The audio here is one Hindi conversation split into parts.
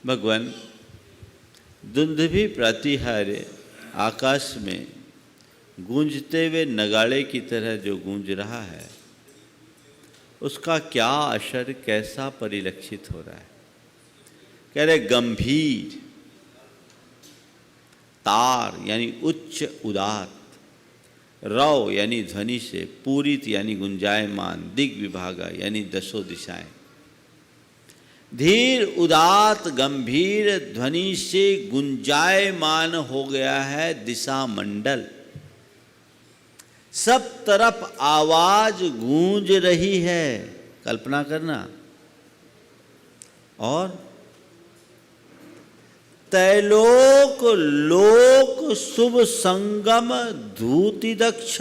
भगवान दुंदुभी प्रातिहार्य आकाश में गूंजते हुए नगाड़े की तरह जो गूंज रहा है, उसका क्या असर कैसा परिलक्षित हो रहा है। कह रहे गंभीर, तार यानी उच्च उदात्त, रव यानी ध्वनि से, पूरित यानी गुंजायमान, दिग्विभागा यानी दसों दिशाएं। धीर उदात्त गंभीर ध्वनि से गुंजायमान हो गया है दिशा मंडल। सब तरफ आवाज गूंज रही है, कल्पना करना। और तैलोक लोक शुभ संगम धूति दक्ष,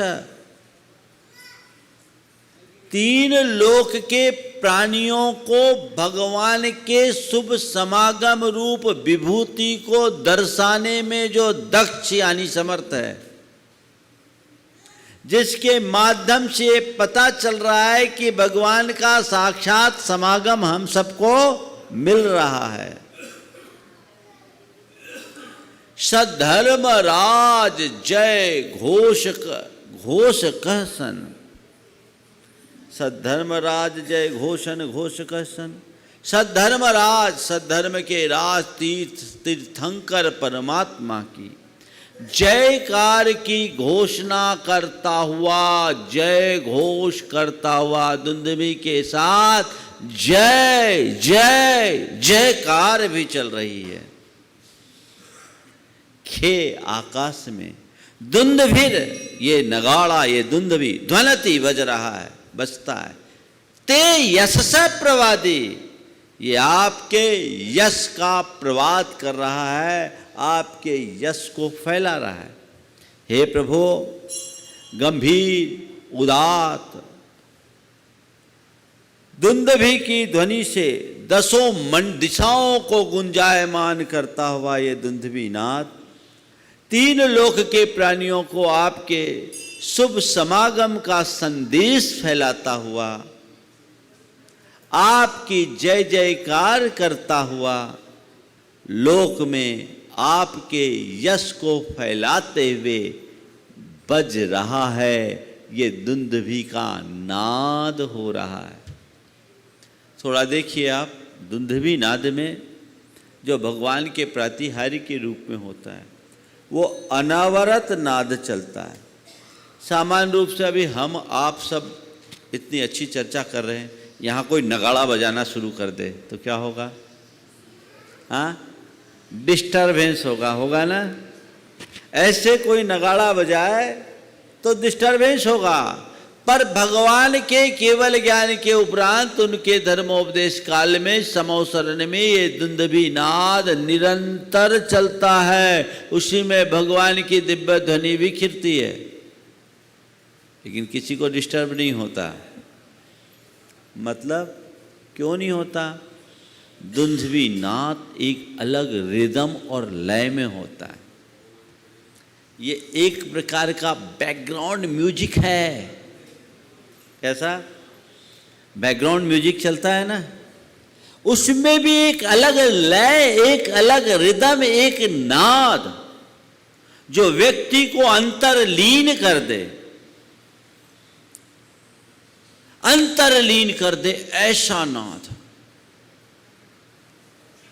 तीन लोक के प्राणियों को भगवान के शुभ समागम रूप विभूति को दर्शाने में जो दक्ष यानी समर्थ है, जिसके माध्यम से पता चल रहा है कि भगवान का साक्षात समागम हम सबको मिल रहा है। सद्धर्म राज जय घोष कहसन, सद्धर्म राज जय घोषण घोष कहसन। सद्धर्म राज, सद्धर्म के राज तीर्थंकर परमात्मा की जयकार की घोषणा करता हुआ, जय घोष करता हुआ दुंदुभी के साथ जय जय जयकार भी चल रही है। खे आकाश में दुंदुभिर, ये नगाड़ा, ये दुंदुभी ध्वनति बज रहा है, बजता है। ते यश से प्रवादी, ये आपके यश का प्रवाद कर रहा है, आपके यश को फैला रहा है। हे प्रभु, गंभीर उदात्त दुंदुभी की ध्वनि से दसों दिशाओं को गुंजायमान करता हुआ ये दुंदुभी नाद तीन लोक के प्राणियों को आपके शुभ समागम का संदेश फैलाता हुआ, आपकी जय जयकार करता हुआ, लोक में आपके यश को फैलाते हुए बज रहा है। ये दुंदुभी का नाद हो रहा है। थोड़ा देखिए आप, दुंदुभी नाद में जो भगवान के प्रातिहार्य के रूप में होता है, वो अनावरत नाद चलता है। सामान्य रूप से अभी हम आप सब इतनी अच्छी चर्चा कर रहे हैं, यहाँ कोई नगाड़ा बजाना शुरू कर दे तो क्या होगा? हाँ, डिस्टरबेंस होगा ना। ऐसे कोई नगाड़ा बजाए तो डिस्टरबेंस होगा, पर भगवान के केवल ज्ञान के उपरांत उनके धर्मोपदेश काल में समवसरण में ये दुंदुभी नाद निरंतर चलता है। उसी में भगवान की दिव्य ध्वनि भी खिलती है, लेकिन किसी को डिस्टर्ब नहीं होता। मतलब क्यों नहीं होता? दुंदुभी नाद एक अलग रिदम और लय में होता है। ये एक प्रकार का बैकग्राउंड म्यूजिक है। कैसा बैकग्राउंड म्यूजिक चलता है ना, उसमें भी एक अलग लय, एक अलग रिदम, एक नाद जो व्यक्ति को अंतरलीन कर दे, अंतरलीन कर दे, ऐसा नाद।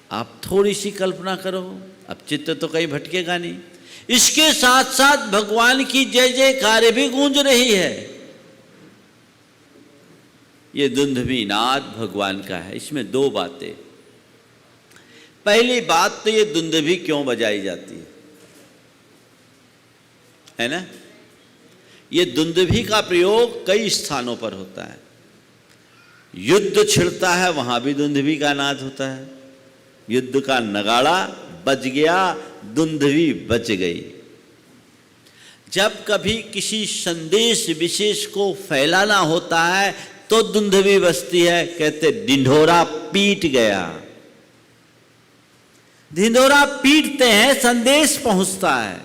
आप थोड़ी सी कल्पना करो, अब चित्त तो कहीं भटकेगा नहीं। इसके साथ साथ भगवान की जय जयकार भी गूंज रही है। ये दुंदुभी नाद भगवान का है। इसमें दो बातें। पहली बात तो ये दुंदुभी क्यों बजाई जाती है ना? ये दुंदुभी का प्रयोग कई स्थानों पर होता है। युद्ध छिड़ता है, वहां भी दुंदुभी का नाद होता है। युद्ध का नगाड़ा बज गया, दुंदुभी बज गई। जब कभी किसी संदेश विशेष को फैलाना होता है तो दुंदुभी बजती है। कहते ढिंढोरा पीट गया। ढिंढोरा पीटते हैं, संदेश पहुंचता है।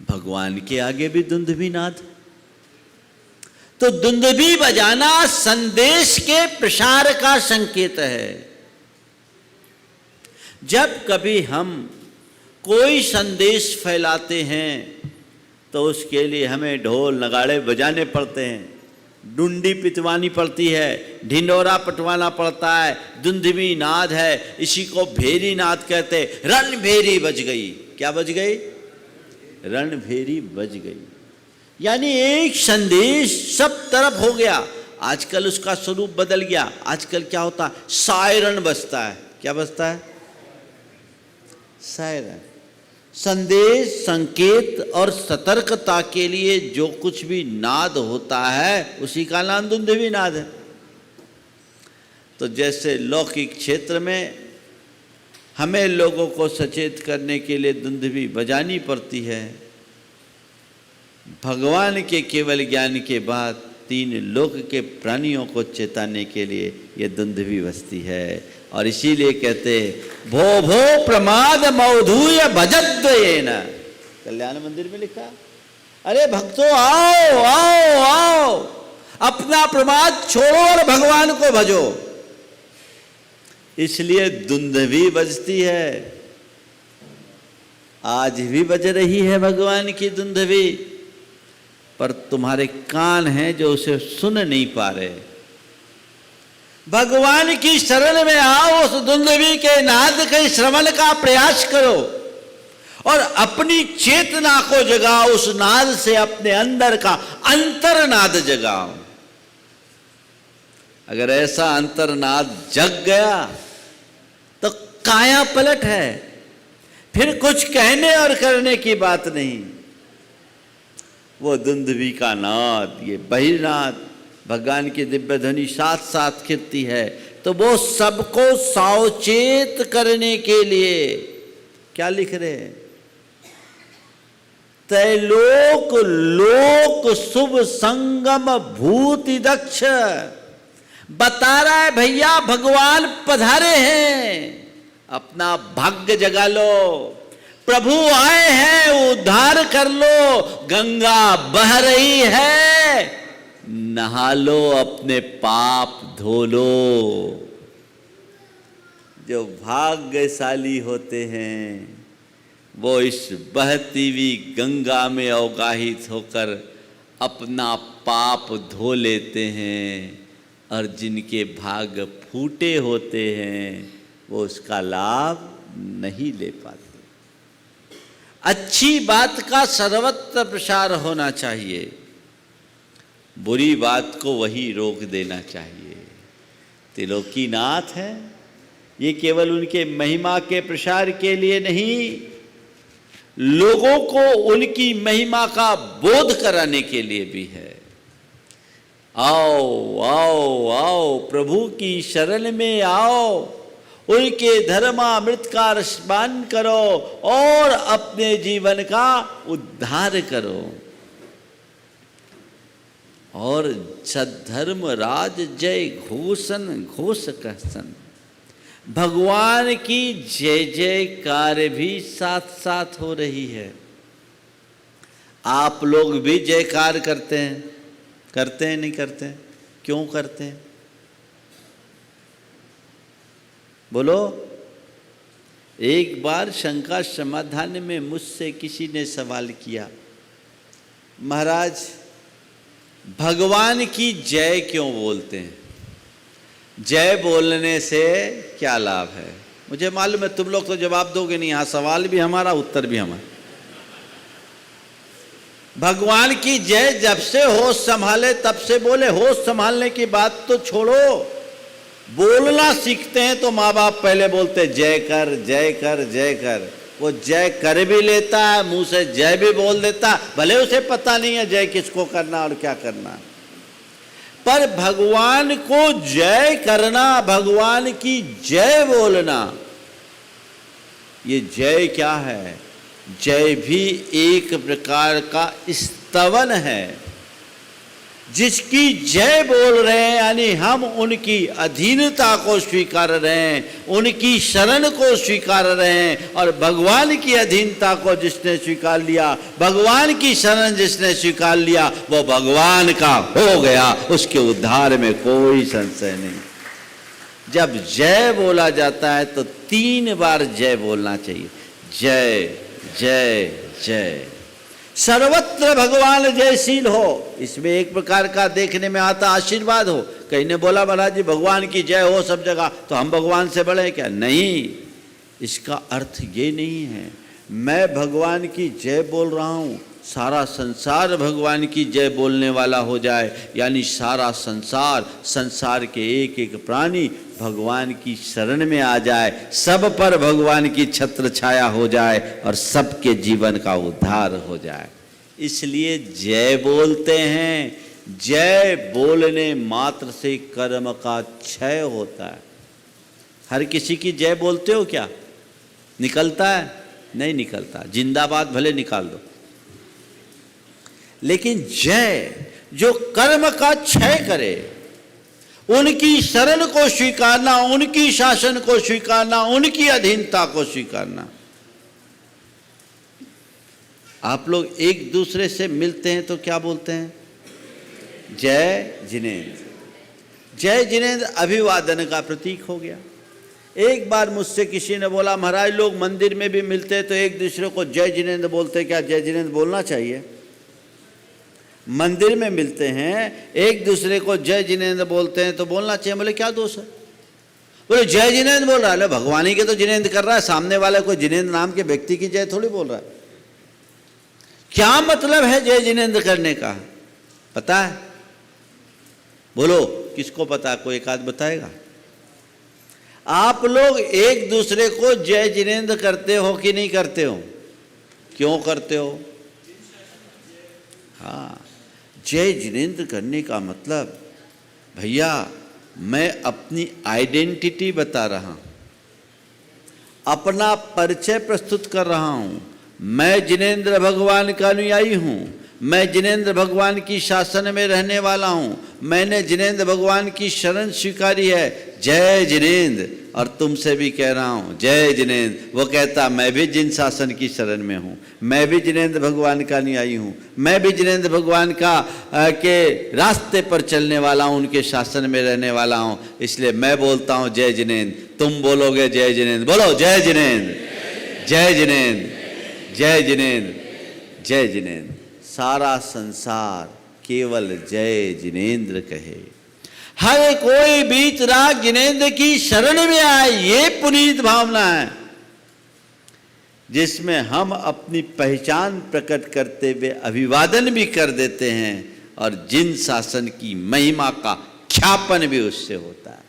भगवान के आगे भी दुंदुभी नाद। तो दुंदुभी बजाना संदेश के प्रसार का संकेत है। जब कभी हम कोई संदेश फैलाते हैं तो उसके लिए हमें ढोल नगाड़े बजाने पड़ते हैं, डुंडी पिटवानी पड़ती है, ढिंडोरा पटवाना पड़ता है, दुंदुभी नाद है, इसी को भेरी नाद कहते। रण भेरी बज गई। क्या बज गई? रण भेरी बज गई। यानी एक संदेश सब तरफ हो गया। आजकल उसका स्वरूप बदल गया। आजकल क्या होता है? सायरन बजता है। क्या बजता है? सायरन। संदेश, संकेत और सतर्कता के लिए जो कुछ भी नाद होता है उसी का नाम दुंदुभी नाद है। तो जैसे लौकिक क्षेत्र में हमें लोगों को सचेत करने के लिए दुंदुभी बजानी पड़ती है, भगवान के केवल ज्ञान के बाद तीन लोक के प्राणियों को चेताने के लिए यह दुंदुभी बजती है। और इसीलिए कहते भो भो प्रमाद मौधूय भजद्वयेन। कल्याण मंदिर में लिखा, अरे भक्तों आओ आओ आओ, अपना प्रमाद छोड़ो और भगवान को भजो। इसलिए दुंदुभी बजती है। आज भी बज रही है भगवान की दुंदुभी, पर तुम्हारे कान हैं जो उसे सुन नहीं पा रहे। भगवान की शरण में आओ, उस दुंदुभी के नाद के श्रवण का प्रयास करो और अपनी चेतना को जगाओ। उस नाद से अपने अंदर का अंतरनाद जगाओ। अगर ऐसा अंतरनाद जग गया तो काया पलट है, फिर कुछ कहने और करने की बात नहीं। वो दुंदुभी का नाद, ये बहिर्नाद, भगवान की दिव्य ध्वनि साथ साथ कीर्ति है, तो वो सबको सावचेत करने के लिए क्या लिख रहे हैं? त्रैलोक लोक शुभ संगम भूति दक्ष। बता रहा है भैया भगवान पधारे हैं, अपना भाग्य जगा लो। प्रभु आए हैं, उद्धार कर लो। गंगा बह रही है, नहा लो, अपने पाप धो लो। जो भाग्यशाली होते हैं वो इस बहती हुई गंगा में अवगाहित होकर अपना पाप धो लेते हैं, और जिनके भाग्य फूटे होते हैं वो उसका लाभ नहीं ले पाते। अच्छी बात का सर्वत्र प्रसार होना चाहिए, बुरी बात को वही रोक देना चाहिए। त्रिलोकीनाथ है, ये केवल उनके महिमा के प्रसार के लिए नहीं, लोगों को उनकी महिमा का बोध कराने के लिए भी है। आओ आओ आओ, प्रभु की शरण में आओ, उनके धर्मामृत का रसपान करो और अपने जीवन का उद्धार करो। और सद्धर्म राज जय घोषण घोष कहसन। भगवान की जय जयकार भी साथ साथ हो रही है। आप लोग भी जयकार करते हैं, करते हैं नहीं करते हैं? क्यों करते हैं बोलो? एक बार शंका समाधान में मुझसे किसी ने सवाल किया, महाराज भगवान की जय क्यों बोलते हैं? जय बोलने से क्या लाभ है? मुझे मालूम है तुम लोग तो जवाब दोगे नहीं, यहाँ सवाल भी हमारा उत्तर भी हमारा। भगवान की जय जब से होश संभाले तब से बोले। होश संभालने की बात तो छोड़ो, बोलना सीखते हैं तो माँ बाप पहले बोलते जय कर जय कर जय कर। वो जय कर भी लेता है, मुंह से जय भी बोल देता, भले उसे पता नहीं है जय किसको करना और क्या करना। पर भगवान को जय करना, भगवान की जय बोलना, ये जय क्या है? जय भी एक प्रकार का स्तवन है। जिसकी जय बोल रहे हैं यानी हम उनकी अधीनता को स्वीकार रहे हैं, उनकी शरण को स्वीकार रहे हैं। और भगवान की अधीनता को जिसने स्वीकार लिया, भगवान की शरण जिसने स्वीकार लिया, वो भगवान का हो गया, उसके उद्धार में कोई संशय नहीं। जब जय बोला जाता है तो 3 बार जय बोलना चाहिए। जय जय जय। सर्वत्र भगवान जयशील हो, इसमें एक प्रकार का देखने में आता आशीर्वाद हो। कहीं ने बोला महाराज जी भगवान की जय हो सब जगह, तो हम भगवान से बड़े क्या? नहीं, इसका अर्थ ये नहीं है मैं भगवान की जय बोल रहा हूँ सारा संसार भगवान की जय बोलने वाला हो जाए, यानी सारा संसार, संसार के एक एक प्राणी भगवान की शरण में आ जाए, सब पर भगवान की छत्र छाया हो जाए और सबके जीवन का उद्धार हो जाए। इसलिए जय बोलते हैं। जय बोलने मात्र से कर्म का क्षय होता है। हर किसी की जय बोलते हो क्या? निकलता है? नहीं निकलता। जिंदाबाद भले निकाल दो, लेकिन जय जो कर्म का क्षय करे, उनकी शरण को स्वीकारना, उनकी शासन को स्वीकारना, उनकी अधीनता को स्वीकारना। आप लोग एक दूसरे से मिलते हैं तो क्या बोलते हैं? जय जिनेंद्र। जय जिनेंद्र अभिवादन का प्रतीक हो गया। एक बार मुझसे किसी ने बोला महाराज लोग मंदिर में भी मिलते हैं तो एक दूसरे को जय जिनेंद्र बोलते हैं, क्या जय जिनेंद्र बोलना चाहिए? मंदिर में मिलते हैं एक दूसरे को जय जिनेंद्र बोलते हैं तो बोलना चाहिए। बोले क्या दोष है? बोले जय जिनेंद्र बोल रहा है। भगवान ही के तो जिनेंद्र कर रहा है, सामने वाले को जिनेंद्र नाम के व्यक्ति की जय थोड़ी बोल रहा है। क्या मतलब है जय जिनेंद्र करने का? पता है? बोलो किसको पता है? कोई एक आध बताएगा? आप लोग एक दूसरे को जय जिनेंद्र करते हो कि नहीं करते हो? क्यों करते हो? हाँ, जय जिनेंद्र करने का मतलब भैया मैं अपनी आइडेंटिटी बता रहा हूं, अपना परिचय प्रस्तुत कर रहा हूं। मैं जिनेंद्र भगवान का अनुयायी हूं, मैं जिनेंद्र भगवान की शासन में रहने वाला हूं, मैंने जिनेंद्र भगवान की शरण स्वीकारी है। जय जिनेंद्र। और तुमसे भी कह रहा हूं जय जिनेंद्र। वो कहता मैं भी जिन शासन की शरण में हूं, मैं भी जिनेंद्र भगवान का अनुयायी हूं, मैं भी जिनेंद्र भगवान का के रास्ते पर चलने वाला हूं, उनके शासन में रहने वाला हूं। इसलिए मैं बोलता हूं जय जिनेंद्र, तुम बोलोगे जय जिनेंद्र। बोलो जय जिनेंद्र, जय जिनेंद्र, जय जिनेंद्र, जय जिनेंद्र। सारा संसार केवल जय जिनेंद्र कहे। हर कोई बीत राग जिनेंद्र की शरण में आए, ये पुनीत भावना है जिसमें हम अपनी पहचान प्रकट करते हुए अभिवादन भी कर देते हैं और जिन शासन की महिमा का ख्यापन भी उससे होता है।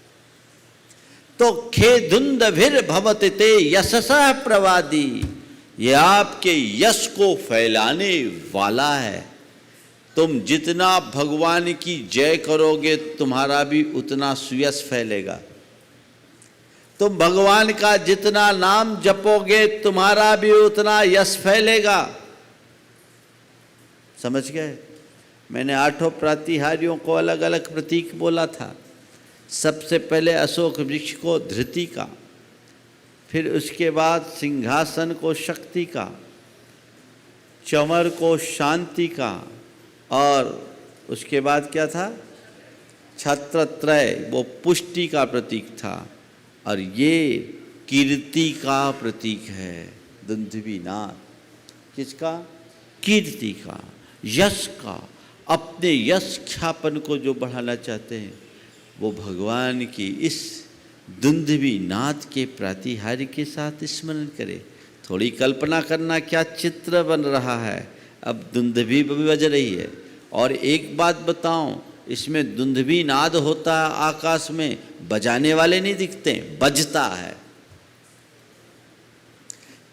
तो खेदुंदभिर भवति ते यशसः प्रवादी, ये आपके यश को फैलाने वाला है। तुम जितना भगवान की जय करोगे तुम्हारा भी उतना सुयश फैलेगा। तुम भगवान का जितना नाम जपोगे तुम्हारा भी उतना यश फैलेगा। समझ गए? मैंने 8 प्रातिहार्यों को अलग अलग प्रतीक बोला था। सबसे पहले अशोक वृक्ष को धृति का, फिर उसके बाद सिंहासन को शक्ति का, चंवर को शांति का, और उसके बाद क्या था? छत्रत्रय, वो पुष्टि का प्रतीक था। और ये कीर्ति का प्रतीक है। दुंदुभिनाथ किसका? कीर्ति का, यश का। अपने यश ख्यापन को जो बढ़ाना चाहते हैं वो भगवान की इस दुंदुभिनाथ के प्रातिहार्य के साथ स्मरण करें। थोड़ी कल्पना करना क्या चित्र बन रहा है। अब दुंदुभी भी बज रही है। और एक बात बताऊं, इसमें दुंदुभी नाद होता है आकाश में, बजाने वाले नहीं दिखते, बजता है।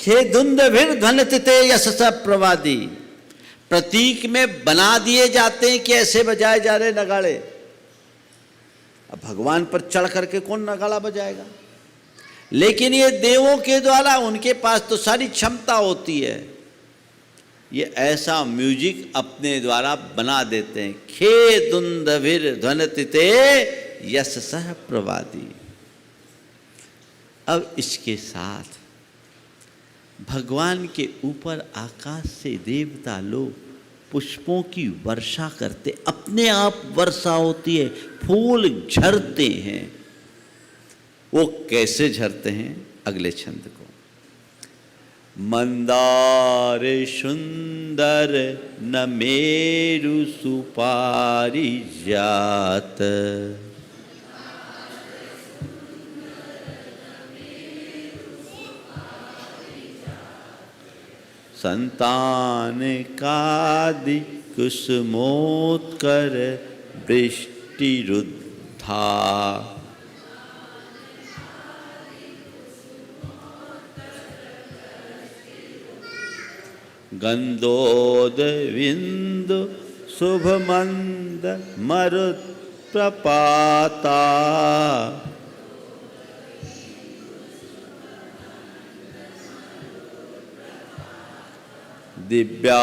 खेदुंदभिर ध्वनित ते यशसः प्रवादी, प्रतीक में बना दिए जाते हैं कि ऐसे बजाए जा रहे नगाड़े। अब भगवान पर चढ़ करके कौन नगाड़ा बजाएगा? लेकिन ये देवों के द्वारा, उनके पास तो सारी क्षमता होती है, ये ऐसा म्यूजिक अपने द्वारा बना देते हैं। खेदुंदभिर ध्वनित ते यशसः प्रवादी। अब इसके साथ भगवान के ऊपर आकाश से देवता लोग पुष्पों की वर्षा करते, अपने आप वर्षा होती है, फूल झरते हैं। वो कैसे झरते हैं अगले छंद को। मंदार सुंदर न मेरु सुपारिजात, संतान कादि कुसुमोत्कर वृष्टिरुद्धा, गंधोदविंदु शुभमंद मरुत्प्रपाता, दिव्या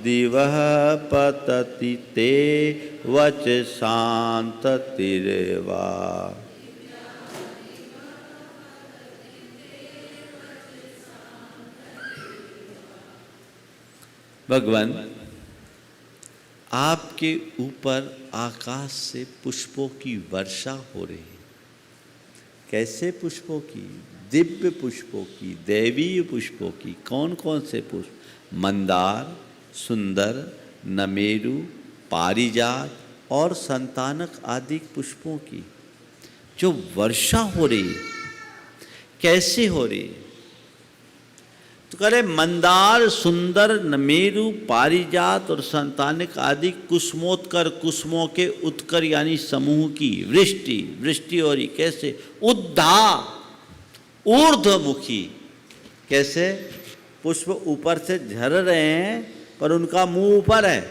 दिवः पतति ते वचसान्ततिर्वा, भगवान आपके ऊपर आकाश से पुष्पों की वर्षा हो रही है। कैसे पुष्पों की? दिव्य पुष्पों की, दैवीय पुष्पों की। कौन कौन से पुष्प? मंदार, सुंदर, नमेरु, पारिजात और संतानक आदि पुष्पों की जो वर्षा हो रही है। कैसे हो रही है? तो कह रहे मंदार, सुंदर, नमेरु, पारिजात और संतानक आदि कुसुमोत्कर, कुसुमों के उत्कर यानी समूह की वृष्टि, वृष्टि हो रही। कैसे? उद्धा, ऊर्ध्वमुखी। कैसे? पुष्प ऊपर से झर रहे हैं पर उनका मुंह ऊपर है।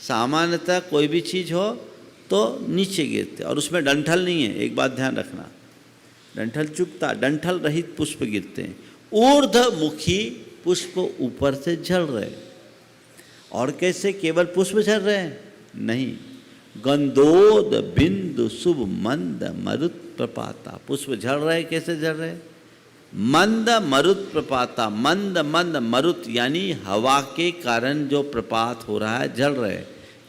सामान्यतः कोई भी चीज़ हो तो नीचे गिरते और उसमें डंठल नहीं है। एक बात ध्यान रखना, डंठल चुभता, डंठल रहित पुष्प गिरते हैं। ऊर्ध्वमुखी पुष्प ऊपर से झड़ रहे। और कैसे? केवल पुष्प झड़ रहे हैं? नहीं, गंधोद बिंदु शुभ मंद मरुत प्रपाता। पुष्प झड़ रहे। कैसे झड़ रहे? मंद मरुत प्रपाता। मंद मंद मरुत यानी हवा के कारण जो प्रपात हो रहा है, झड़ रहे।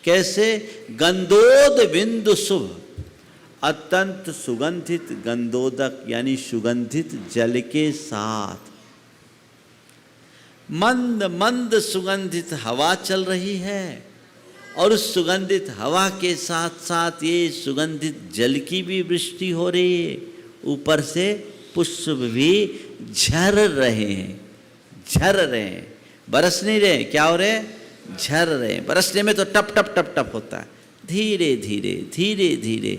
कैसे? गंधोद बिंदु शुभ, अत्यंत सुगंधित गंधोदक यानी सुगंधित जल के साथ मंद मंद सुगंधित हवा चल रही है और उस सुगंधित हवा के साथ साथ ये सुगंधित जल की भी वृष्टि हो रही है। ऊपर से पुष्प भी झर रहे हैं, झर रहे हैं, बरस नहीं रहे। क्या हो रहे हैं? झर रहे हैं। बरसने में तो टप टप टप टप होता है, धीरे धीरे धीरे धीरे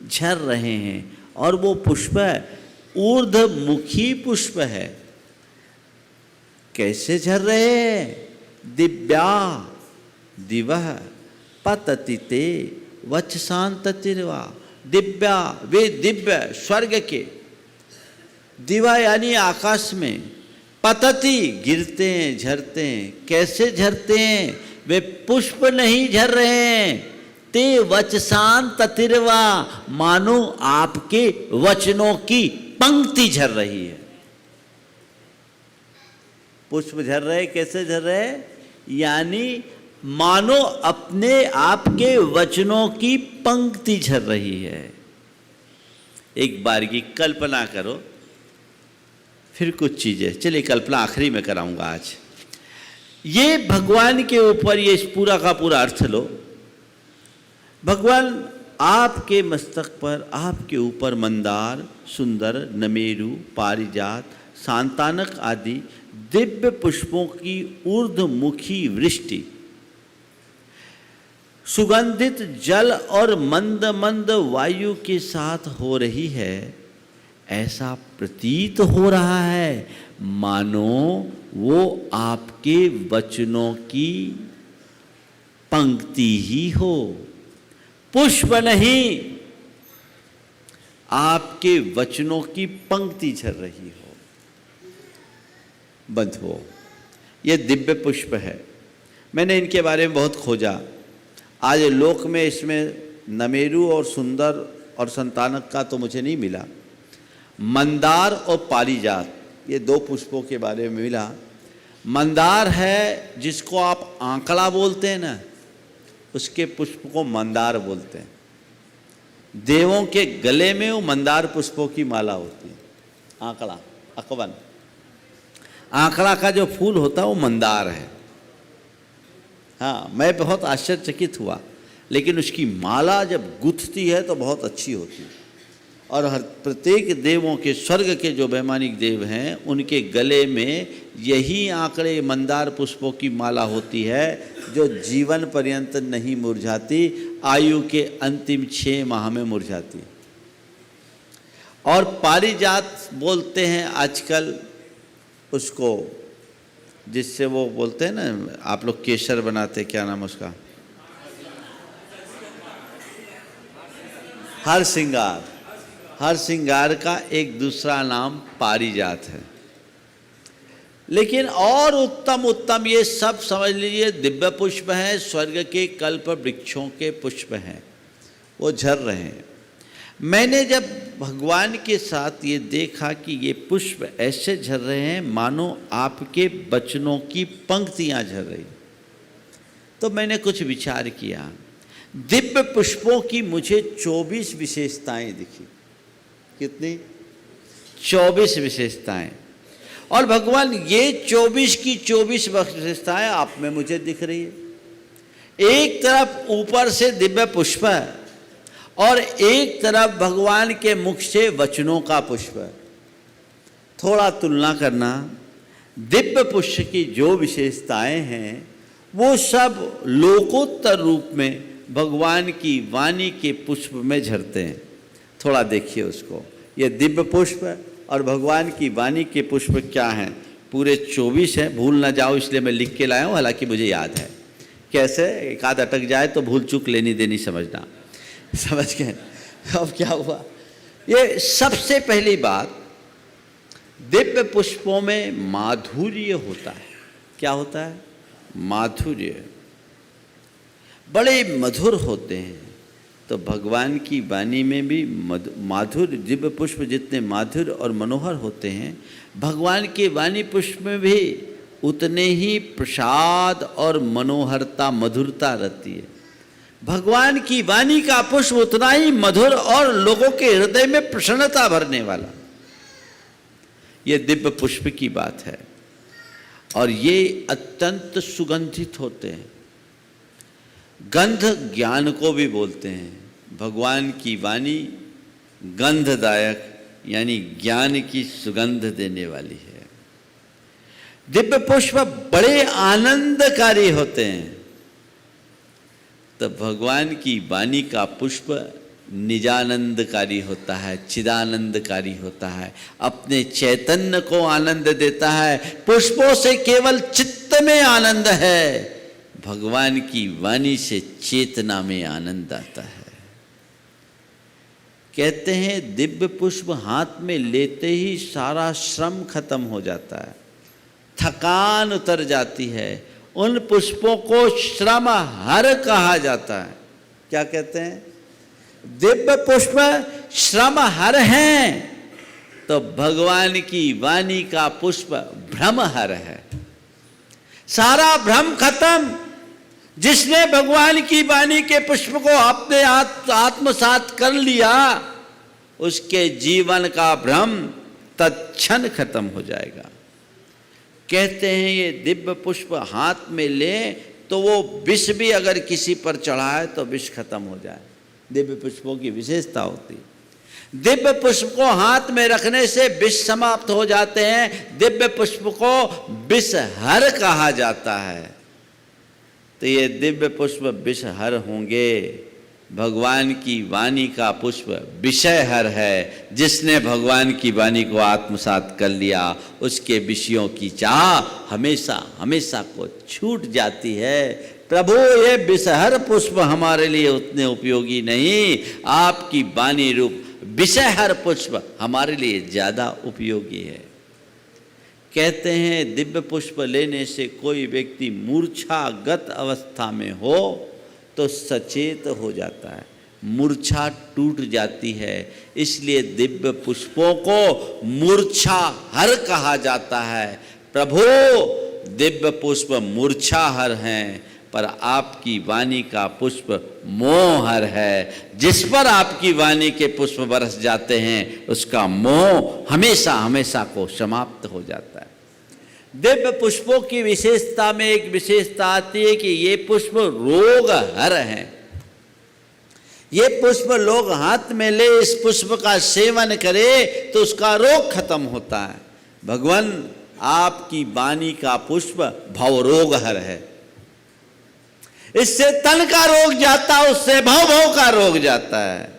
झर रहे हैं। और वो पुष्प ऊर्ध्वमुखी पुष्प है। कैसे झर रहे हैं? दिव्या दिवः पतति ते वचसान्ततिर्वा। दिव्या, वे दिव्य स्वर्ग के, दिवा यानी आकाश में, पतति गिरते हैं, झरते हैं। कैसे झरते हैं? वे पुष्प नहीं झर रहे हैं। ते वचसान्ततिर्वा, मानो आपके वचनों की पंक्ति झर रही है। पुष्प झर रहे। कैसे झर रहे? यानी मानो अपने आपके वचनों की पंक्ति झर रही है। एक बार की कल्पना करो, फिर कुछ चीजें। चलिए कल्पना आखिरी में कराऊंगा आज। ये भगवान के ऊपर ये पूरा का पूरा अर्थ लो। भगवान आपके मस्तक पर, आपके ऊपर मंदार, सुंदर, नमेरु, पारिजात, सांतानक आदि दिव्य पुष्पों की ऊर्ध्वमुखी वृष्टि, सुगंधित जल और मंद मंद वायु के साथ हो रही है। ऐसा प्रतीत हो रहा है मानो वो आपके वचनों की पंक्ति ही हो, पुष्प नहीं, आपके वचनों की पंक्ति झर रही हो। बंधुओं, ये दिव्य पुष्प है। मैंने इनके बारे में बहुत खोजा। आज लोक में इसमें नमेरु और सुंदर और संतानक का तो मुझे नहीं मिला। मंदार और पारिजात ये दो पुष्पों के बारे में मिला। मंदार है जिसको आप आंकड़ा बोलते हैं ना, उसके पुष्प को मंदार बोलते हैं। देवों के गले में वो मंदार पुष्पों की माला होती है। आंकड़ा, अकवन, आंकड़ा का जो फूल होता है वो मंदार है। हाँ, मैं बहुत आश्चर्यचकित हुआ, लेकिन उसकी माला जब गुथती है तो बहुत अच्छी होती है। और हर प्रत्येक देवों के, स्वर्ग के जो वैमानिक देव हैं, उनके गले में यही आंकड़े मंदार पुष्पों की माला होती है, जो जीवन पर्यंत नहीं मुरझाती, आयु के अंतिम 6 माह में मुरझाती। और पारिजात बोलते हैं आजकल उसको, जिससे वो बोलते हैं ना, आप लोग केसर बनाते, क्या नाम उसका, हर श्रृंगार, हर श्रृंगार का एक दूसरा नाम पारिजात है। लेकिन और उत्तम उत्तम ये सब समझ लीजिए दिव्य पुष्प हैं, स्वर्ग के कल्प वृक्षों के पुष्प हैं, वो झर रहे हैं। मैंने जब भगवान के साथ ये देखा कि ये पुष्प ऐसे झर रहे हैं मानो आपके वचनों की पंक्तियां झर रही, तो मैंने कुछ विचार किया। दिव्य पुष्पों की मुझे 24 विशेषताएं दिखी। कितनी? 24 विशेषताएं। और भगवान ये 24 की 24 विशेषताएं आप में मुझे दिख रही है। एक तरफ ऊपर से दिव्य पुष्प है और एक तरफ भगवान के मुख से वचनों का पुष्प है। थोड़ा तुलना करना, दिव्य पुष्प की जो विशेषताएं हैं वो सब लोकोत्तर रूप में भगवान की वाणी के पुष्प में झरते हैं। थोड़ा देखिए उसको, ये दिव्य पुष्प और भगवान की वाणी के पुष्प क्या हैं। पूरे 24 हैं, भूल ना जाओ इसलिए मैं लिख के लाया हूँ, हालांकि मुझे याद है। कैसे एक आध अटक जाए तो भूल चूक लेनी देनी समझना, समझ गए। अब क्या हुआ, ये सबसे पहली बात, दिव्य पुष्पों में माधुर्य होता है। क्या होता है? माधुर्य, बड़े मधुर होते हैं। तो भगवान की वाणी में भी माधुर, दिव्य पुष्प जितने माधुर और मनोहर होते हैं, भगवान के वाणी पुष्प में भी उतने ही प्रसाद और मनोहरता, मधुरता रहती है। भगवान की वाणी का पुष्प उतना ही मधुर और लोगों के हृदय में प्रसन्नता भरने वाला, ये दिव्य पुष्प की बात है। और ये अत्यंत सुगंधित होते हैं। गंध ज्ञान को भी बोलते हैं। भगवान की वाणी गंधदायक, यानी ज्ञान की सुगंध देने वाली है। दिव्य पुष्प बड़े आनंदकारी होते हैं। तो भगवान की वाणी का पुष्प निजानंदकारी होता है, चिदानंदकारी होता है, अपने चैतन्य को आनंद देता है। पुष्पों से केवल चित्त में आनंद है, भगवान की वाणी से चेतना में आनंद आता है। कहते हैं दिव्य पुष्प हाथ में लेते ही सारा श्रम खत्म हो जाता है, थकान उतर जाती है। उन पुष्पों को श्रम हर कहा जाता है। क्या कहते हैं? दिव्य पुष्प श्रम हर हैं, तो भगवान की वाणी का पुष्प भ्रम हर है। सारा भ्रम खत्म। जिसने भगवान की वाणी के पुष्प को अपने आत्मसात कर लिया, उसके जीवन का भ्रम तत्क्षण खत्म हो जाएगा। कहते हैं ये दिव्य पुष्प हाथ में ले तो वो विष भी अगर किसी पर चढ़ाए तो विष खत्म हो जाए। दिव्य पुष्पों की विशेषता होती है। दिव्य पुष्प को हाथ में रखने से विष समाप्त हो जाते हैं। दिव्य पुष्प को विषहर कहा जाता है। तो ये दिव्य पुष्प विषहर होंगे। भगवान की वाणी का पुष्प विषय हर है। जिसने भगवान की वाणी को आत्मसात कर लिया, उसके विषयों की चाह हमेशा हमेशा को छूट जाती है। प्रभु ये विषहर पुष्प हमारे लिए उतने उपयोगी नहीं, आपकी वाणी रूप विषयहर पुष्प हमारे लिए ज़्यादा उपयोगी है। कहते हैं दिव्य पुष्प लेने से कोई व्यक्ति मूर्छागत अवस्था में हो तो सचेत हो जाता है, मूर्छा टूट जाती है। इसलिए दिव्य पुष्पों को मूर्छा हर कहा जाता है। प्रभु दिव्य पुष्प मूर्छा हर हैं। पर आपकी वाणी का पुष्प मोहर है। जिस पर आपकी वाणी के पुष्प बरस जाते हैं उसका मोह हमेशा हमेशा को समाप्त हो जाता है। दिव्य पुष्पों की विशेषता में एक विशेषता आती है कि ये पुष्प रोग हर हैं। ये पुष्प लोग हाथ में ले इस पुष्प का सेवन करे तो उसका रोग खत्म होता है। भगवान आपकी वाणी का पुष्प भवरोग हर है। इससे तन का रोग जाता है, उससे भव का रोग जाता है।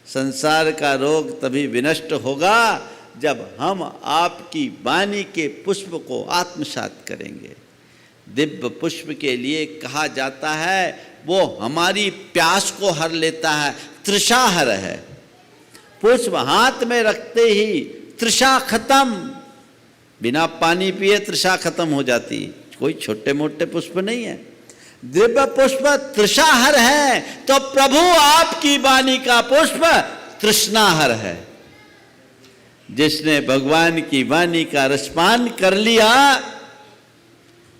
संसार का रोग तभी विनष्ट होगा जब हम आपकी वाणी के पुष्प को आत्मसात करेंगे। दिव्य पुष्प के लिए कहा जाता है वो हमारी प्यास को हर लेता है, तृषा हर है। पुष्प हाथ में रखते ही तृषा खत्म, बिना पानी पिए तृषा खत्म हो जाती। कोई छोटे मोटे पुष्प नहीं है, दिव्य पुष्प तृषाहर है। तो प्रभु आपकी वाणी का पुष्प तृष्णाहर है। जिसने भगवान की वाणी का रसपान कर लिया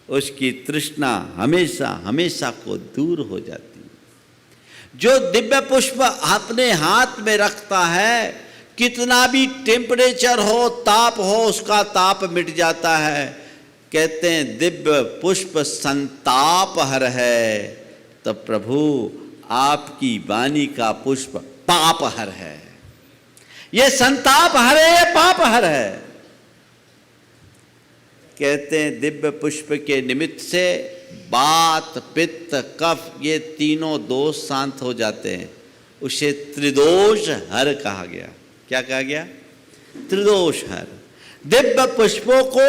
उसकी तृष्णा हमेशा हमेशा को दूर हो जाती है। जो दिव्य पुष्प अपने हाथ में रखता है, कितना भी टेम्परेचर हो, ताप हो, उसका ताप मिट जाता है। कहते हैं दिव्य पुष्प संताप हर है। तो प्रभु आपकी वाणी का पुष्प पाप हर है। ये संताप हर है, ये पाप हर है। कहते हैं दिव्य पुष्प के निमित्त से बात, पित्त, कफ ये तीनों दोष शांत हो जाते हैं। उसे त्रिदोष हर कहा गया। क्या कहा गया? त्रिदोष हर। दिव्य पुष्पों को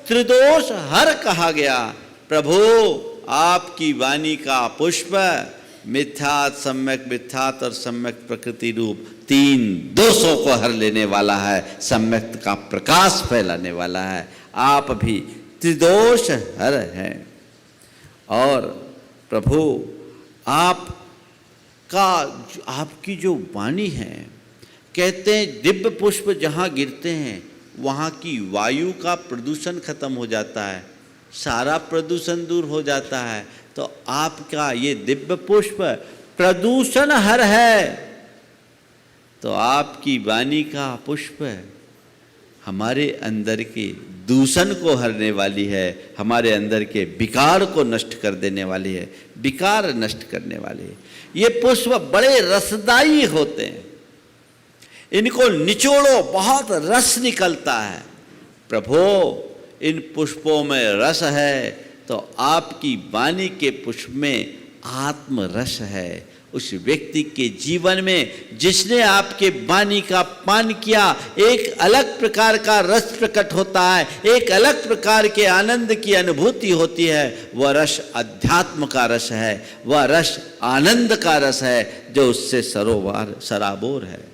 त्रिदोष हर कहा गया। प्रभु आपकी वाणी का पुष्प मिथ्यात, सम्यक मिथ्यात और सम्यक प्रकृति रूप तीन दोषों को हर लेने वाला है, सम्यक का प्रकाश फैलाने वाला है। आप भी त्रिदोष हर हैं। और प्रभु आपकी जो वाणी है, कहते हैं दिव्य पुष्प जहाँ गिरते हैं वहाँ की वायु का प्रदूषण खत्म हो जाता है, सारा प्रदूषण दूर हो जाता है। तो आपका ये दिव्य पुष्प प्रदूषण हर है। तो आपकी वाणी का पुष्प हमारे अंदर के दूषण को हरने वाली है, हमारे अंदर के विकार को नष्ट कर देने वाली है, विकार नष्ट करने वाली है। ये पुष्प बड़े रसदायी होते हैं, इनको निचोड़ो बहुत रस निकलता है। प्रभु इन पुष्पों में रस है तो आपकी वाणी के पुष्प में आत्म रस है। उस व्यक्ति के जीवन में जिसने आपके वाणी का पान किया एक अलग प्रकार का रस प्रकट होता है, एक अलग प्रकार के आनंद की अनुभूति होती है। वह रस अध्यात्म का रस है, वह रस आनंद का रस है जो उससे सराबोर है।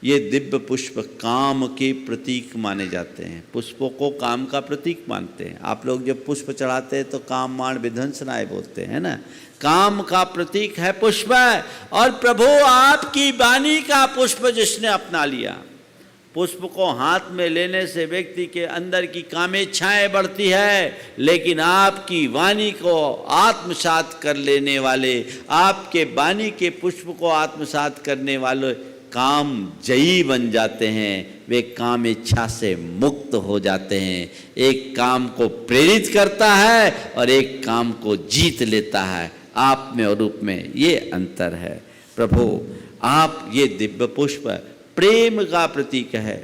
ये दिव्य पुष्प काम के प्रतीक माने जाते हैं। पुष्पों को काम का प्रतीक मानते हैं। आप लोग जब पुष्प चढ़ाते हैं तो काम मान विध्वंसनाएं बोलते हैं ना, काम का प्रतीक है पुष्प। और प्रभु आपकी वाणी का पुष्प जिसने अपना लिया, पुष्प को हाथ में लेने से व्यक्ति के अंदर की कामेच्छाएं बढ़ती है, लेकिन आपकी वाणी को आत्मसात कर लेने वाले, आपके वाणी के पुष्प को आत्मसात करने वाले काम जयी बन जाते हैं। वे काम इच्छा से मुक्त हो जाते हैं। एक काम को प्रेरित करता है और एक काम को जीत लेता है। आप में और रूप में ये अंतर है। प्रभु आप ये दिव्य पुष्प प्रेम का प्रतीक है।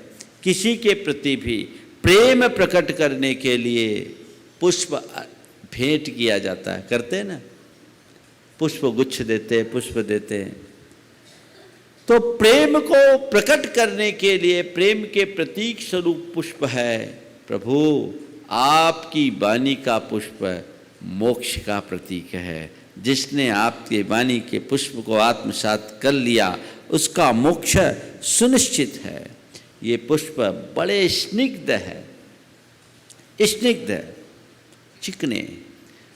किसी के प्रति भी प्रेम प्रकट करने के लिए पुष्प भेंट किया जाता है, करते हैं ना, पुष्प गुच्छ देते हैं, पुष्प देते हैं। तो प्रेम को प्रकट करने के लिए प्रेम के प्रतीक स्वरूप पुष्प है। प्रभु आपकी वाणी का पुष्प मोक्ष का प्रतीक है। जिसने आपके वाणी के पुष्प को आत्मसात कर लिया उसका मोक्ष सुनिश्चित है। ये पुष्प बड़े स्निग्ध है, स्निग्ध चिकने।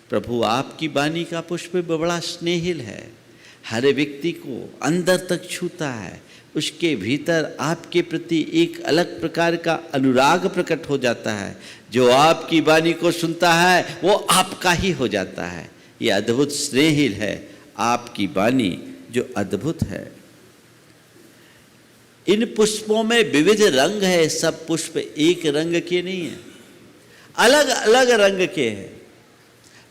प्रभु आपकी वाणी का पुष्प बड़ा स्नेहिल है, हर व्यक्ति को अंदर तक छूता है। उसके भीतर आपके प्रति एक अलग प्रकार का अनुराग प्रकट हो जाता है। जो आपकी वाणी को सुनता है वो आपका ही हो जाता है। ये अद्भुत स्नेहिल है आपकी वाणी जो अद्भुत है। इन पुष्पों में विविध रंग है, सब पुष्प एक रंग के नहीं है, अलग अलग रंग के हैं,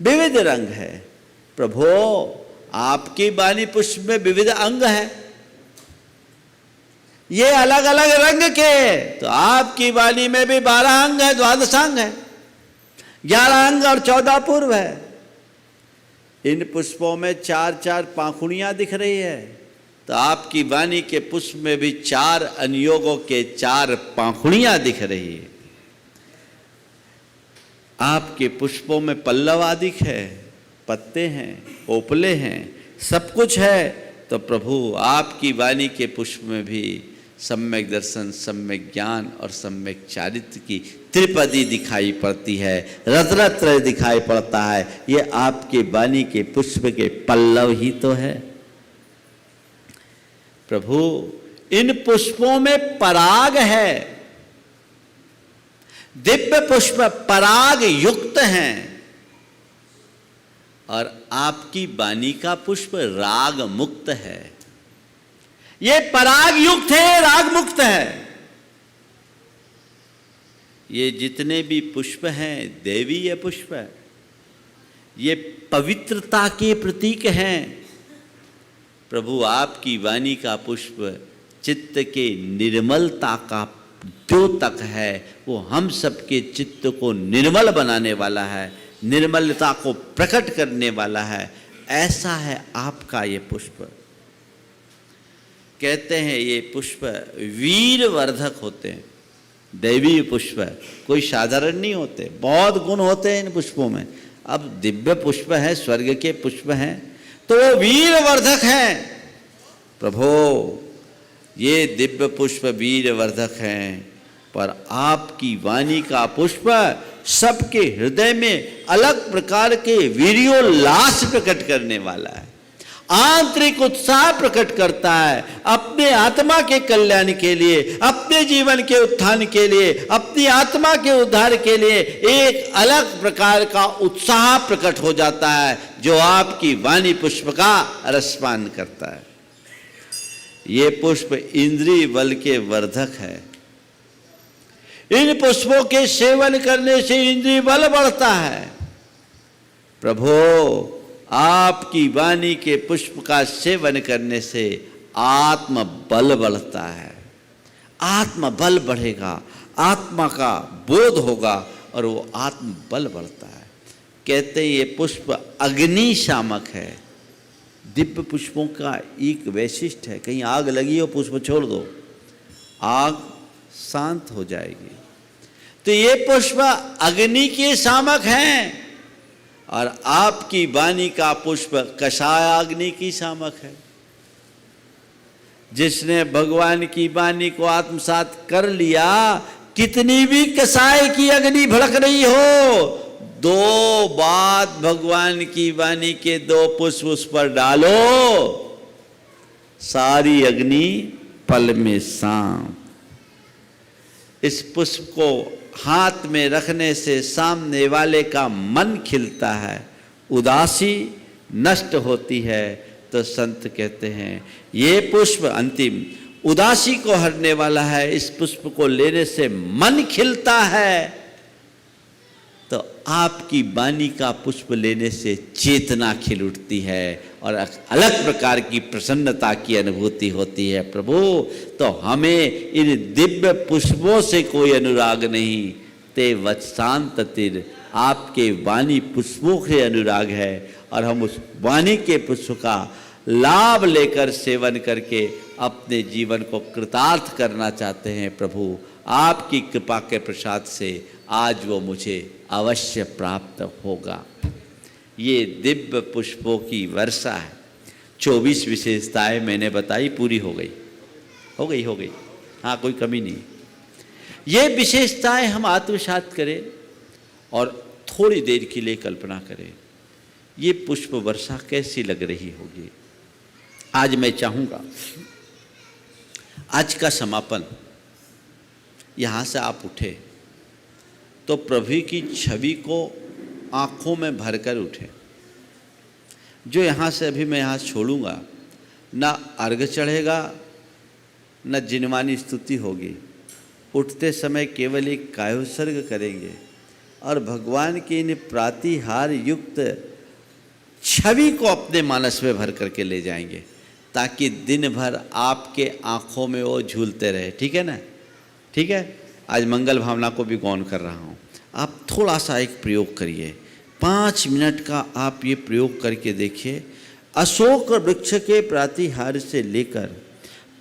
विविध रंग है। प्रभो आपकी वाणी पुष्प में विविध अंग है, ये अलग अलग रंग के, तो आपकी वाणी में भी 12 अंग है, द्वादशांग है, 11 अंग और 14 पूर्व है। इन पुष्पों में 4-4 पाखुड़ियां दिख रही है, तो आपकी वाणी के पुष्प में भी 4 अनुयोगों के 4 पाखुड़ियां दिख रही है। आपके पुष्पों में पल्लव आदि है, पत्ते हैं, ओपले हैं, सब कुछ है। तो प्रभु आपकी वाणी के पुष्प में भी सम्यक दर्शन, सम्यक ज्ञान और सम्यक चारित्र की त्रिपदी दिखाई पड़ती है, रत्नत्रय दिखाई पड़ता है। ये आपके वाणी के पुष्प के पल्लव ही तो है। प्रभु इन पुष्पों में पराग है, दिव्य पुष्प पराग युक्त हैं, और आपकी वाणी का पुष्प राग मुक्त है। ये पराग युक्त है, राग मुक्त है। ये जितने भी पुष्प हैं देवीय पुष्प है, ये पवित्रता के प्रतीक हैं। प्रभु आपकी वाणी का पुष्प चित्त के निर्मलता का द्योतक है, वो हम सबके चित्त को निर्मल बनाने वाला है, निर्मलता को प्रकट करने वाला है। ऐसा है आपका ये पुष्प। कहते हैं ये पुष्प वीरवर्धक होते हैं, दैवीय पुष्प है, कोई साधारण नहीं होते, बहुत गुण होते हैं इन पुष्पों में। अब दिव्य पुष्प है, स्वर्ग के पुष्प हैं, तो वो वीरवर्धक हैं। प्रभो ये दिव्य पुष्प वीरवर्धक हैं, पर आपकी वाणी का पुष्प सबके हृदय में अलग प्रकार के वीर्योल्लास प्रकट करने वाला है, आंतरिक उत्साह प्रकट करता है। अपने आत्मा के कल्याण के लिए, अपने जीवन के उत्थान के लिए, अपनी आत्मा के उद्धार के लिए एक अलग प्रकार का उत्साह प्रकट हो जाता है, जो आपकी वाणी पुष्प का रसपान करता है। ये पुष्प इंद्रिय बल के वर्धक है। इन पुष्पों के सेवन करने से इंद्रिय बल बढ़ता है। प्रभु आपकी वाणी के पुष्प का सेवन करने से आत्म बल बढ़ता है, आत्म बल बढ़ेगा, आत्मा का बोध होगा और वो आत्म बल बढ़ता है। कहते हैं ये पुष्प अग्नि शामक है। दिव्य पुष्पों का एक वैशिष्ट है, कहीं आग लगी हो पुष्प छोड़ दो, आग शांत हो जाएगी। तो ये पुष्प अग्नि के शामक हैं, और आपकी वाणी का पुष्प कषायाग्नि की शामक है। जिसने भगवान की वाणी को आत्मसात कर लिया, कितनी भी कषाय की अग्नि भड़क रही हो, 2 बात भगवान की वाणी के 2 पुष्प उस पर डालो, सारी अग्नि पल में शांत। इस पुष्प को हाथ में रखने से सामने वाले का मन खिलता है, उदासी नष्ट होती है। तो संत कहते हैं ये पुष्प अंतिम उदासी को हरने वाला है, इस पुष्प को लेने से मन खिलता है। तो आपकी वाणी का पुष्प लेने से चेतना खिल उठती है और अलग प्रकार की प्रसन्नता की अनुभूति होती है। प्रभु तो हमें इन दिव्य पुष्पों से कोई अनुराग नहीं, ते वत्सांत तिर आपके वाणी पुष्पों से अनुराग है, और हम उस वाणी के पुष्प का लाभ लेकर सेवन करके अपने जीवन को कृतार्थ करना चाहते हैं। प्रभु आपकी कृपा के प्रसाद से आज वो मुझे अवश्य प्राप्त होगा। ये दिव्य पुष्पों की वर्षा है। 24 विशेषताएं मैंने बताई, पूरी हो गई। हाँ, कोई कमी नहीं। ये विशेषताएं हम आत्मसात करें और थोड़ी देर के लिए कल्पना करें, ये पुष्प वर्षा कैसी लग रही होगी। आज मैं चाहूँगा आज का समापन, यहाँ से आप उठे तो प्रभु की छवि को आँखों में भरकर उठे। जो यहाँ से अभी मैं यहाँ छोड़ूंगा, ना अर्घ चढ़ेगा न जिनवानी स्तुति होगी। उठते समय केवल एक कायोत्सर्ग करेंगे और भगवान की इन प्रातिहार युक्त छवि को अपने मानस में भर करके ले जाएंगे, ताकि दिन भर आपके आँखों में वो झूलते रहे। ठीक है ना? ठीक है। आज मंगल भावना को भी गौन कर रहा हूँ। आप थोड़ा सा एक प्रयोग करिए, 5 मिनट का आप ये प्रयोग करके देखिए। अशोक वृक्ष के प्रातिहार से लेकर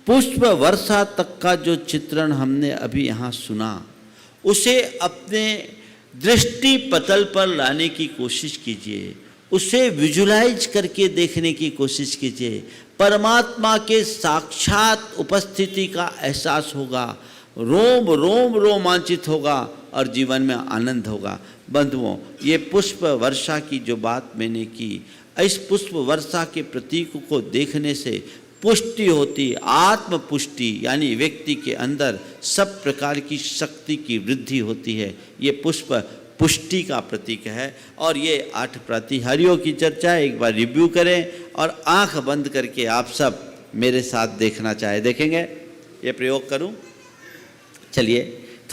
पुष्प वर्षा तक का जो चित्रण हमने अभी यहाँ सुना, उसे अपने दृष्टि पटल पर लाने की कोशिश कीजिए, उसे विजुलाइज करके देखने की कोशिश कीजिए। परमात्मा के साक्षात उपस्थिति का एहसास होगा, रोम रोम रोमांचित होगा और जीवन में आनंद होगा। बंधुओं, ये पुष्प वर्षा की जो बात मैंने की, इस पुष्प वर्षा के प्रतीक को देखने से पुष्टि होती, आत्म पुष्टि, यानी व्यक्ति के अंदर सब प्रकार की शक्ति की वृद्धि होती है। ये पुष्प पुष्टि का प्रतीक है। और ये 8 प्रातिहार्यों की चर्चा एक बार रिव्यू करें और आंख बंद करके आप सब मेरे साथ देखना चाहे देखेंगे। ये प्रयोग करूं? चलिए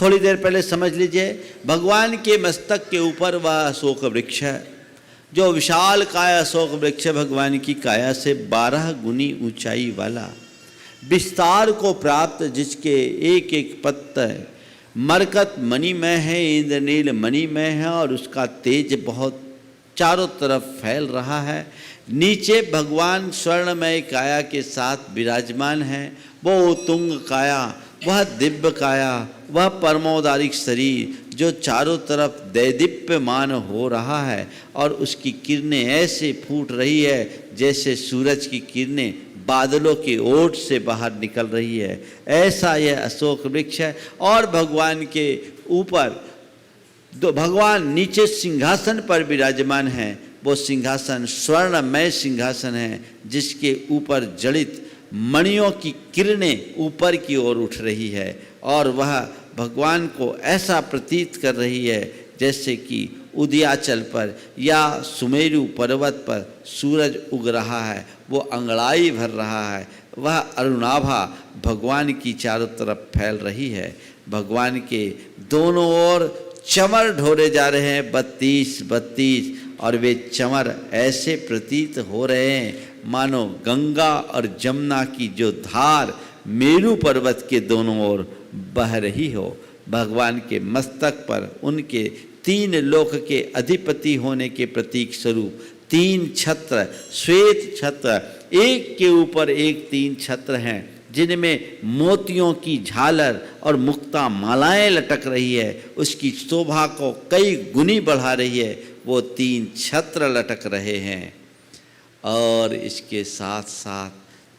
थोड़ी देर पहले समझ लीजिए, भगवान के मस्तक के ऊपर वह अशोक वृक्ष है, जो विशाल काया अशोक वृक्ष भगवान की काया से 12 गुनी ऊंचाई वाला, विस्तार को प्राप्त, जिसके एक एक पत्ते मरकत मणिमय है, इंद्रनील मणिमय है और उसका तेज बहुत चारों तरफ फैल रहा है। नीचे भगवान स्वर्णमय काया के साथ विराजमान है। वो उत्तुंग काया, वह दिव्य काया, वह परमोदारिक शरीर जो चारों तरफ दैदीप्यमान हो रहा है और उसकी किरणें ऐसे फूट रही है जैसे सूरज की किरणें बादलों की ओट से बाहर निकल रही है। ऐसा यह अशोक वृक्ष है। और भगवान के ऊपर भगवान नीचे सिंहासन पर विराजमान है। वो सिंहासन स्वर्णमय सिंहासन है, जिसके ऊपर जड़ित मणियों की किरणें ऊपर की ओर उठ रही है और वह भगवान को ऐसा प्रतीत कर रही है जैसे कि उदयाचल पर या सुमेरु पर्वत पर सूरज उग रहा है, वो अंगड़ाई भर रहा है। वह अरुणाभा भगवान की चारों तरफ फैल रही है। भगवान के दोनों ओर चमर ढोरे जा रहे हैं, 32 और वे चमर ऐसे प्रतीत हो रहे हैं मानो गंगा और जमुना की जो धार मेरु पर्वत के दोनों ओर बह रही हो। भगवान के मस्तक पर उनके 3 लोक के अधिपति होने के प्रतीक स्वरूप 3 छत्र, श्वेत छत्र, एक के ऊपर एक 3 छत्र हैं, जिनमें मोतियों की झालर और मुक्ता मालाएं लटक रही है। उसकी शोभा को कई गुनी बढ़ा रही है। वो 3 छत्र लटक रहे हैं और इसके साथ साथ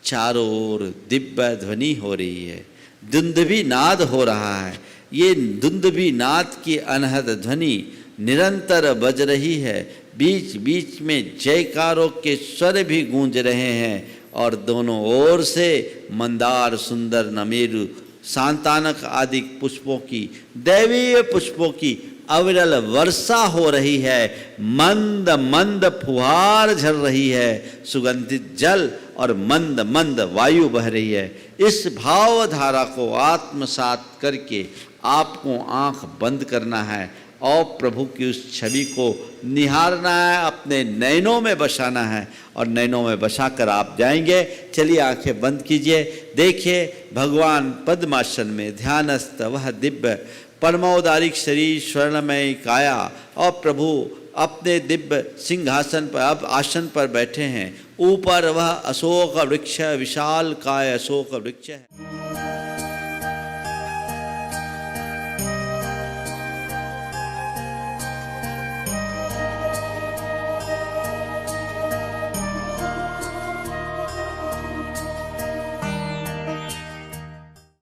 चारों ओर दिव्य ध्वनि हो रही है, दुंदुभी नाद हो रहा है। ये दुंदुभी नाद की अनहद ध्वनि निरंतर बज रही है। बीच बीच में जयकारों के स्वर भी गूंज रहे हैं और दोनों ओर से मंदार, सुंदर, नमेरु, सांतानक आदि पुष्पों की, दैवीय पुष्पों की अविरल वर्षा हो रही है। मंद मंद फुहार झर रही है, सुगंधित जल और मंद मंद वायु बह रही है। इस भावधारा को आत्मसात करके आपको आंख बंद करना है और प्रभु की उस छवि को निहारना है, अपने नयनों में बसाना है और नयनों में बसाकर आप जाएंगे। चलिए आंखें बंद कीजिए, देखिए भगवान पद्मासन में ध्यानस्थ, वह दिव्य परमोदारिक शरीर, स्वर्णमय काया और प्रभु अपने दिव्य सिंहासन पर, अब आसन पर बैठे हैं। ऊपर वह अशोक वृक्ष, विशाल काय अशोक वृक्ष है।